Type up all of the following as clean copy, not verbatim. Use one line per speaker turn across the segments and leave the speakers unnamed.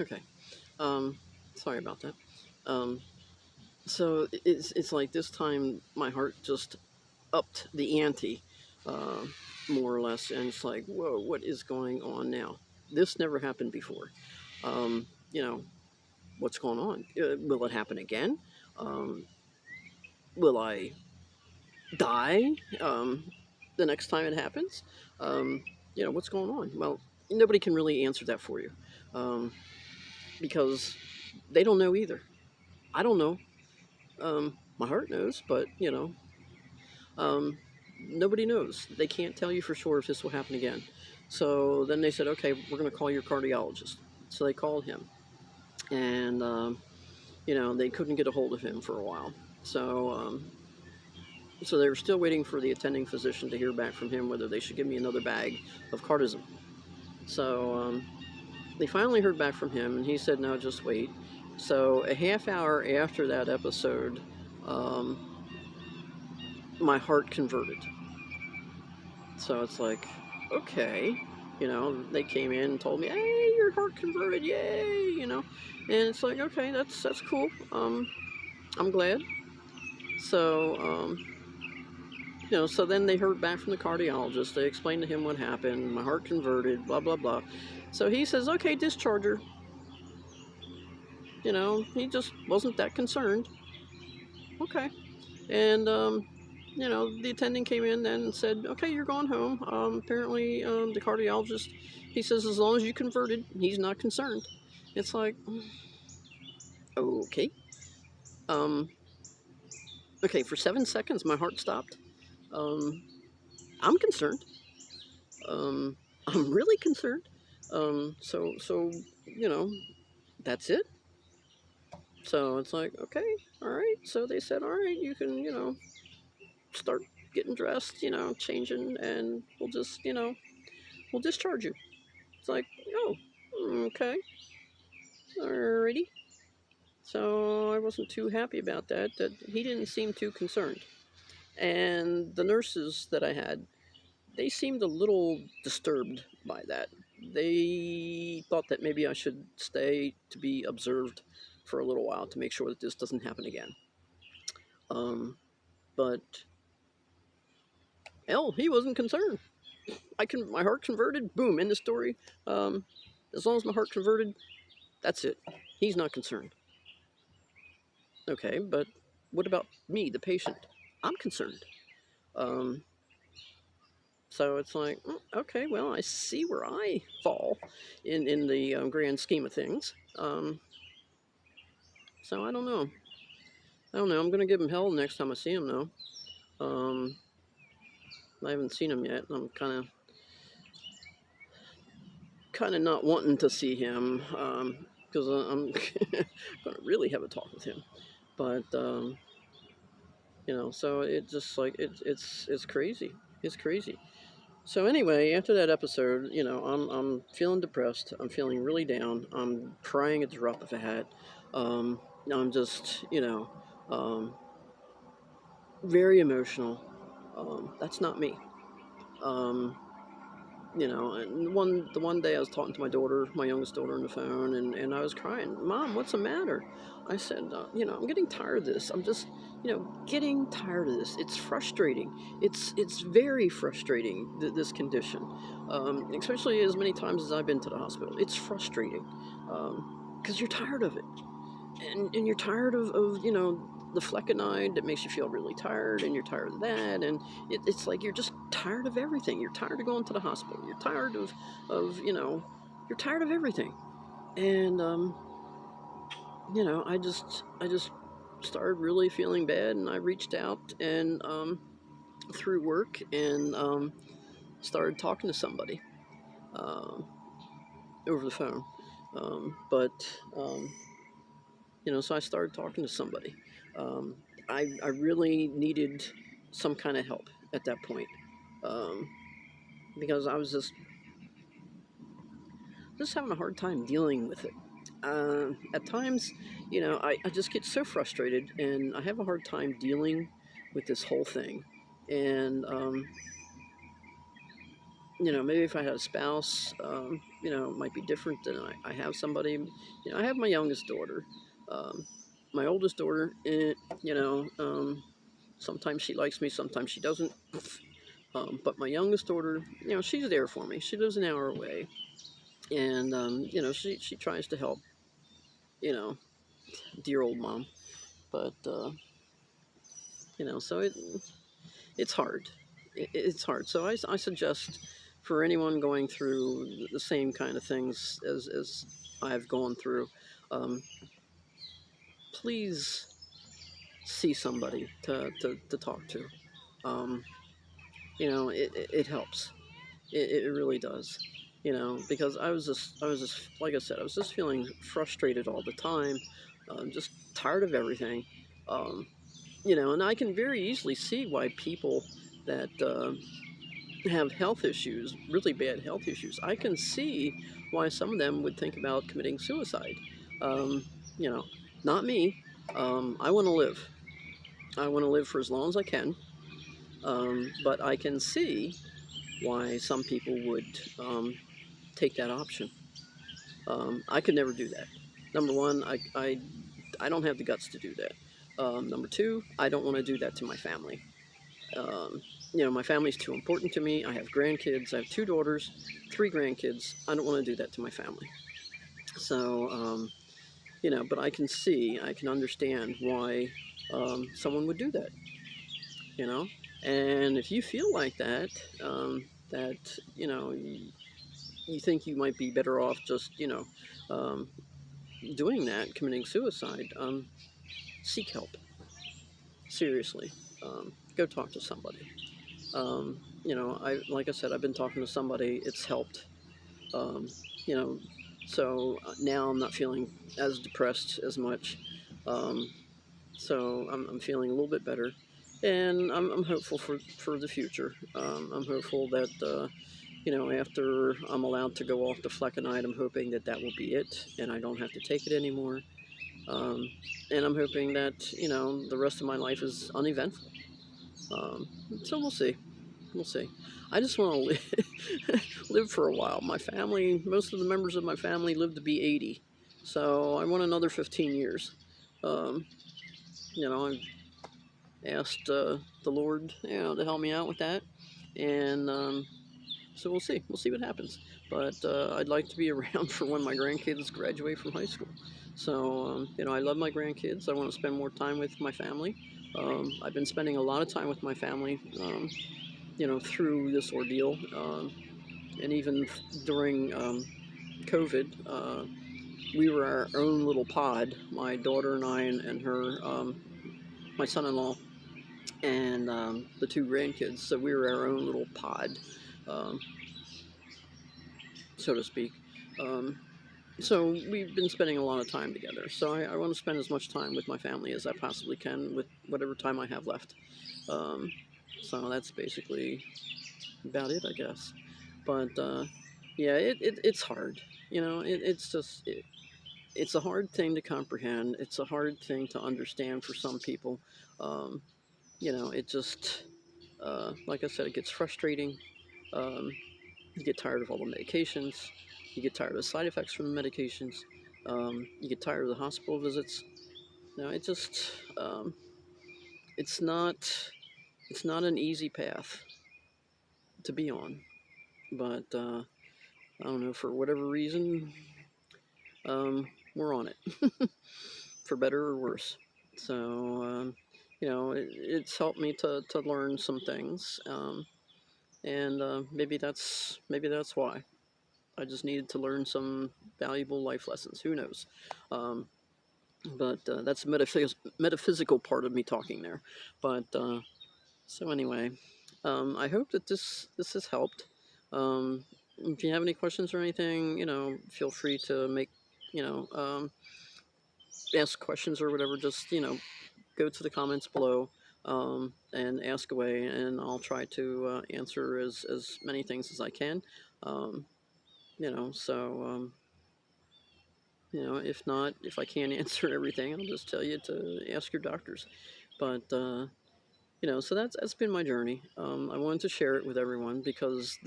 Okay. Um, Sorry about that. Um, so it's like this time my heart just upped the ante, uh, more or less, and it's like, whoa, what is going on now? This never happened before. You know, what's going on? Will it happen again? Um, will I die the next time it happens? Um, what's going on? Well, nobody can really answer that for you, um, because they don't know either. I don't know. My heart knows, but um, nobody knows. They can't tell you for sure if this will happen again. So then they said, okay, we're going to call your cardiologist. So they called him, and they couldn't get a hold of him for a while. So they were still waiting for the attending physician to hear back from him whether they should give me another bag of cardism. So they finally heard back from him, and he said, no, just wait. So a half hour after that episode, um, my heart converted. So it's like, okay, they came in and told me, hey, your heart converted, yay. And it's like, okay, that's cool. I'm glad. So, so then they heard back from the cardiologist. They explained to him what happened. My heart converted, blah, blah, blah. So he says, okay, discharge her. He just wasn't that concerned. Okay. And, the attending came in then and said, okay, you're going home. Apparently, the cardiologist, he says, as long as you converted, he's not concerned. It's like, okay. Um, okay, for 7 seconds, my heart stopped. Um, I'm concerned. I'm really concerned. So, that's it. So it's like, okay, all right. So they said, all right, you can, start getting dressed, changing, and we'll discharge you. It's like, oh, okay, alrighty. So I wasn't too happy about that. That he didn't seem too concerned, and the nurses that I had, they seemed a little disturbed by that. They thought that maybe I should stay to be observed for a little while to make sure that this doesn't happen again. But hell, he wasn't concerned. My heart converted. Boom, end the story. Um, as long as my heart converted, that's it. He's not concerned. Okay, but what about me, the patient? I'm concerned. Um, so it's like, okay, well, I see where I fall in the grand scheme of things. So I don't know. I don't know. I'm gonna give him hell next time I see him, though. I haven't seen him yet. I'm kind of not wanting to see him because I'm gonna really have a talk with him. But so it just like it's crazy. It's crazy. So anyway, after that episode, I'm feeling depressed. I'm feeling really down. I'm crying at the drop of a hat. Um, I'm just very emotional. That's not me. Um, and the one day I was talking to my daughter, my youngest daughter, on the phone, and I was crying. Mom, what's the matter? I said, I'm getting tired of this. I'm just, getting tired of this. It's frustrating. It's very frustrating, this condition, especially as many times as I've been to the hospital. It's frustrating because you're tired of it, and you're tired of the fleckenide that makes you feel really tired, and you're tired of that, and it's like you're just tired of everything. You're tired of going to the hospital. You're tired of you're tired of everything, and I just started really feeling bad, and I reached out and through work and started talking to somebody um, over the phone, but so I started talking to somebody. Um, I really needed some kind of help at that point, um, because I was just having a hard time dealing with it. At times, I just get so frustrated, and I have a hard time dealing with this whole thing. And maybe if I had a spouse, it might be different than I have somebody. I have my youngest daughter. Um, my oldest daughter, sometimes she likes me, sometimes she doesn't. But my youngest daughter, she's there for me. She lives an hour away, and she tries to help. You know, dear old mom. But so it's hard. It's hard. So I suggest for anyone going through the same kind of things as I've gone through, um, please see somebody to talk to. Um, it helps. It really does. Because I was just, like I said, I was just feeling frustrated all the time, just tired of everything. Um, and I can very easily see why people that have health issues, really bad health issues, I can see why some of them would think about committing suicide. Um, you know, Not me. I want to live. I want to live for as long as I can. But I can see why some people would take that option. I could never do that. Number one, I don't have the guts to do that. Number two, I don't want to do that to my family. Um, my family's too important to me. I have grandkids. I have two daughters, three grandkids. I don't want to do that to my family. So, but I can understand why someone would do that, you know? And if you feel like that, that, you think you might be better off just, um, doing that, committing suicide, seek help. Seriously. Go talk to somebody. Like I said, I've been talking to somebody. It's helped. Um, you know, so now I'm not feeling as depressed as much. Um, so I'm feeling a little bit better, and I'm hopeful for the future. I'm hopeful that after I'm allowed to go off the fleckenite, I'm hoping that that will be it, and I don't have to take it anymore. Um, and I'm hoping that the rest of my life is uneventful. Um, so we'll see. We'll see. I just want to live for a while. My family, most of the members of my family live to be 80. So I want another 15 years. Um, I've asked the Lord, to help me out with that. And so we'll see. We'll see what happens. But I'd like to be around for when my grandkids graduate from high school. So, I love my grandkids. I want to spend more time with my family. I've been spending a lot of time with my family. Through this ordeal, and even during COVID, we were our own little pod. My daughter and I, and her, my son-in-law, and the two grandkids. So we were our own little pod, um, so to speak. Um, so we've been spending a lot of time together. So I want to spend as much time with my family as I possibly can with whatever time I have left. Um, so that's basically about it, I guess. But yeah, it's hard. It's a hard thing to comprehend. It's a hard thing to understand for some people. Um, it just, like I said, it gets frustrating. Um, you get tired of all the medications. You get tired of the side effects from the medications. You get tired of the hospital visits. It just, it's not, it's not an easy path to be on. But I don't know, for whatever reason, we're on it, for better or worse. So, it's helped me to learn some things, and maybe that's why I just needed to learn some valuable life lessons. Who knows? Um, but that's the metaphysical part of me talking there. But so anyway, I hope that this has helped. If you have any questions or anything, feel free to ask questions or whatever. Just go to the comments below, and ask away, and I'll try to answer as many things as I can. Um, so if not, if I can't answer everything, I'll just tell you to ask your doctors. But So that's been my journey. I wanted to share it with everyone because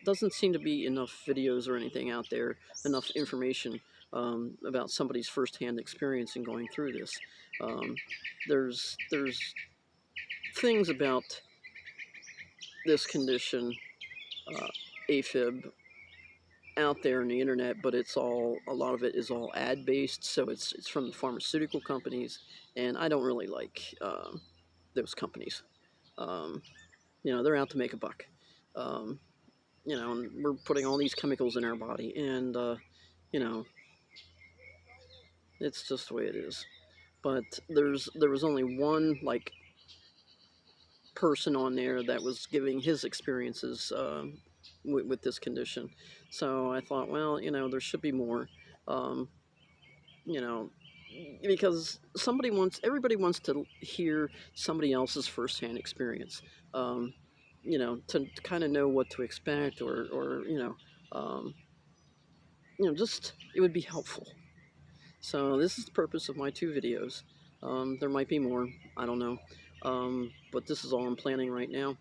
doesn't seem to be enough videos or anything out there, enough information about somebody's firsthand experience in going through this. Um, there's things about this condition, uh, AFib, out there on the internet, but a lot of it is all ad based, so it's from the pharmaceutical companies, and I don't really like those companies. Um, they're out to make a buck. Um, and we're putting all these chemicals in our body, and you know, it's just the way it is. But there was only one like person on there that was giving his experiences with this condition. So I thought, well, there should be more. Um, you know, because everybody wants to hear somebody else's firsthand experience. Um, to kind of know what to expect, or um, just it would be helpful. So this is the purpose of my two videos. There might be more, I don't know, but this is all I'm planning right now.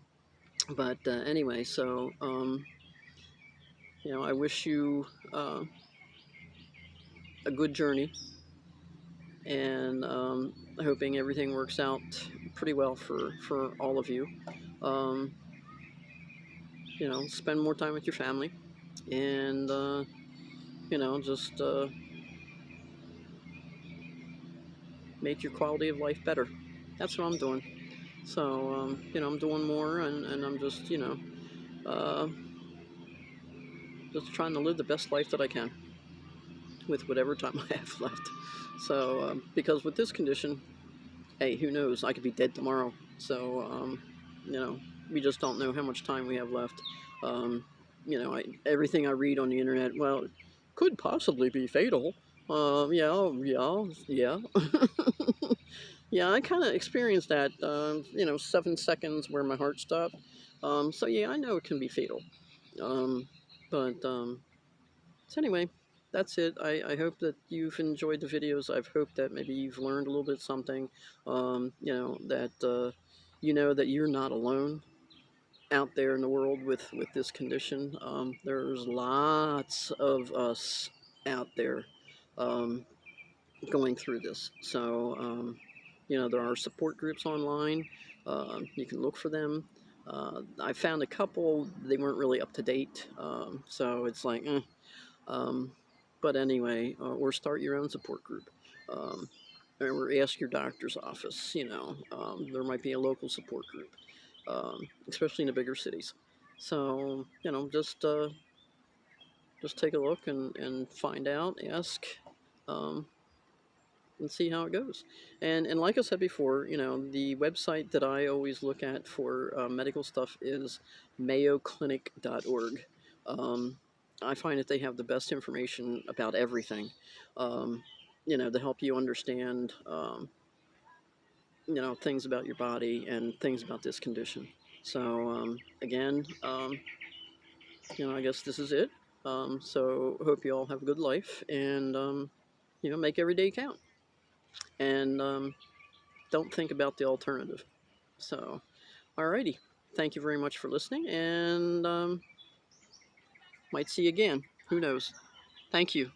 But anyway, so I wish you a good journey, and hoping everything works out pretty well for all of you. Um, spend more time with your family, and just make your quality of life better. That's what I'm doing. So I'm doing more, and I'm just uh, just trying to live the best life that I can with whatever time I have left. So because with this condition, hey, who knows? I could be dead tomorrow. So we just don't know how much time we have left. Everything I read on the internet, well, it could possibly be fatal. Yeah. Yeah, I kind of experienced that. 7 seconds where my heart stopped. So yeah, I know it can be fatal. Um, but so anyway, that's it. I hope that you've enjoyed the videos. I've hoped that maybe you've learned a little bit something. That that you're not alone out there in the world with this condition. There's lots of us out there um, going through this. So there are support groups online. You can look for them. I found a couple. They weren't really up to date. So it's like, eh. Um, but anyway, or start your own support group. Um, or ask your doctor's office. There might be a local support group, especially in the bigger cities. So just take a look and find out, ask, um, and see how it goes. And like I said before, the website that I always look at for medical stuff is mayoclinic.org. I find that they have the best information about everything, um, to help you understand, things about your body and things about this condition. So, again, I guess this is it. So, hope you all have a good life, and, make every day count. And don't think about the alternative. So, alrighty. Thank you very much for listening, and might see you again. Who knows? Thank you.